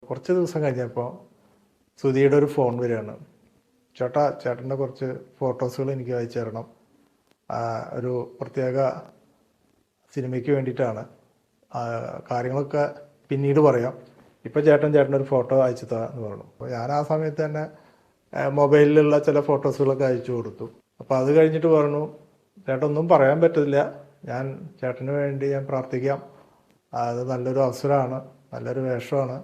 കുറച്ച് ദിവസം കഴിഞ്ഞപ്പോൾ സുധിയുടെ ഒരു ഫോൺ വരികയാണ്. ചേട്ടൻ്റെ കുറച്ച് ഫോട്ടോസുകൾ എനിക്ക് അയച്ചു തരണം, ഒരു പ്രത്യേക സിനിമയ്ക്ക് വേണ്ടിയിട്ടാണ്, കാര്യങ്ങളൊക്കെ പിന്നീട് പറയാം, ഇപ്പം ചേട്ടൻ്റെ ഒരു ഫോട്ടോ അയച്ചു എന്ന് പറഞ്ഞു. അപ്പോൾ ഞാൻ ആ സമയത്ത് തന്നെ മൊബൈലിലുള്ള ചില ഫോട്ടോസുകളൊക്കെ അയച്ചു കൊടുത്തു. അപ്പോൾ അത് കഴിഞ്ഞിട്ട് പറഞ്ഞു, ചേട്ടനൊന്നും പറയാൻ പറ്റില്ല, ഞാൻ ചേട്ടന് വേണ്ടി ഞാൻ പ്രാർത്ഥിക്കാം, അത് നല്ലൊരു അവസരമാണ്, നല്ലൊരു വേഷമാണ്.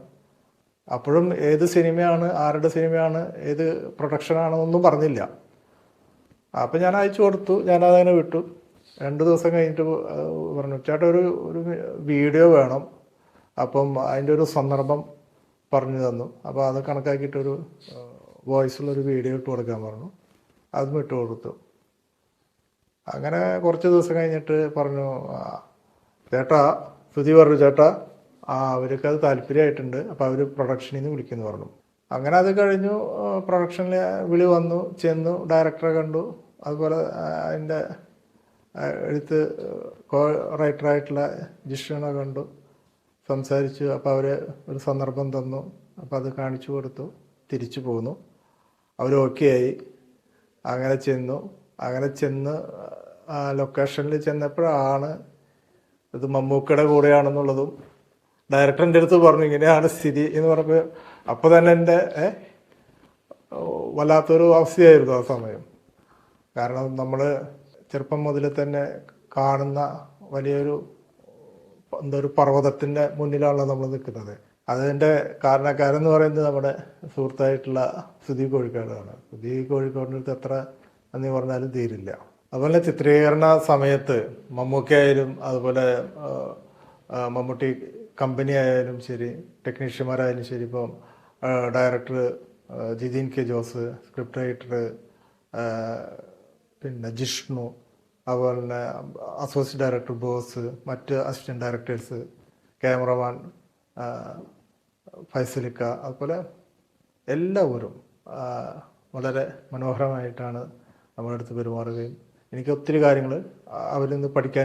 അപ്പോഴും ഏത് സിനിമയാണ്, ആരുടെ സിനിമയാണ്, ഏത് പ്രൊഡക്ഷനാണെന്നൊന്നും പറഞ്ഞില്ല. അപ്പം ഞാൻ അയച്ചു കൊടുത്തു, ഞാനതങ്ങനെ വിട്ടു. 2 ദിവസം കഴിഞ്ഞിട്ട് പറഞ്ഞു, ചേട്ടാ ഒരു വീഡിയോ വേണം, അപ്പം അതിൻ്റെ ഒരു സന്ദർഭം പറഞ്ഞു തന്നു. അപ്പോൾ അത് കണക്കാക്കിയിട്ടൊരു വോയിസുള്ളൊരു വീഡിയോ ഇട്ട് കൊടുക്കാൻ പറഞ്ഞു. അതും ഇട്ട് കൊടുത്തു. അങ്ങനെ കുറച്ച് ദിവസം കഴിഞ്ഞിട്ട് പറഞ്ഞു, ചേട്ടാ സുധി പറഞ്ഞു, ചേട്ടാ അവർക്ക് അത് താല്പര്യമായിട്ടുണ്ട്, അപ്പോൾ അവർ പ്രൊഡക്ഷനിൽ നിന്ന് വിളിക്കുമെന്ന് പറഞ്ഞു. അങ്ങനെ അത് കഴിഞ്ഞു, പ്രൊഡക്ഷനിൽ വിളി വന്നു, ചെന്നു, ഡയറക്ടറെ കണ്ടു, അതുപോലെ അതിൻ്റെ എഴുത്ത് റൈറ്ററായിട്ടുള്ള ജിഷ്ണനെ കണ്ടു, സംസാരിച്ചു. അപ്പോൾ അവർ ഒരു സന്ദർഭം തന്നു, അപ്പോൾ അത് കാണിച്ചു കൊടുത്തു, തിരിച്ചു പോന്നു. അവർ ഓക്കെ ആയി. അങ്ങനെ ചെന്ന് ലൊക്കേഷനിൽ ചെന്നപ്പോഴാണ് ഇത് മമ്മൂക്കയുടെ കൂടെയാണെന്നുള്ളതും ഡയറക്ടറിൻ്റെ അടുത്ത് പറഞ്ഞു, ഇങ്ങനെയാണ് സ്ഥിതി എന്ന് പറഞ്ഞപ്പോൾ അപ്പോൾ തന്നെ എൻ്റെ വല്ലാത്തൊരു അവസ്ഥയായിരുന്നു ആ സമയം. കാരണം നമ്മൾ ചെറുപ്പം മുതൽ തന്നെ കാണുന്ന വലിയൊരു ഒരു പർവ്വതത്തിൻ്റെ മുന്നിലാണല്ലോ നമ്മൾ നിൽക്കുന്നത്. അതിൻ്റെ കാരണക്കാരെന്ന് പറയുന്നത് നമ്മുടെ സുഹൃത്തായിട്ടുള്ള സുധി കോഴിക്കോടാണ്. സുധി കോഴിക്കോടിൻ്റെ അടുത്ത് എത്ര നന്ദി പറഞ്ഞാലും തീരില്ല. അതുപോലെ ചിത്രീകരണ സമയത്ത് മമ്മൂക്കയായാലും അതുപോലെ മമ്മൂട്ടി കമ്പനി ആയാലും ശരി, ടെക്നീഷ്യന്മാരായാലും ശരി, ഇപ്പം director Jithin K Jose, script writer പിന്നെ ജിഷ്ണു, അതുപോലെ തന്നെ അസോസിയേറ്റ് ഡയറക്ടർ ബോസ്, മറ്റ് അസിസ്റ്റൻറ്റ് ഡയറക്ടേഴ്സ്, ക്യാമറമാൻ ഫൈസലിക്ക, അതുപോലെ എല്ലാവരും വളരെ മനോഹരമായിട്ടാണ് നമ്മുടെ അടുത്ത് പെരുമാറുകയും എനിക്ക് ഒത്തിരി കാര്യങ്ങൾ അവരിൽ നിന്ന് പഠിക്കാൻ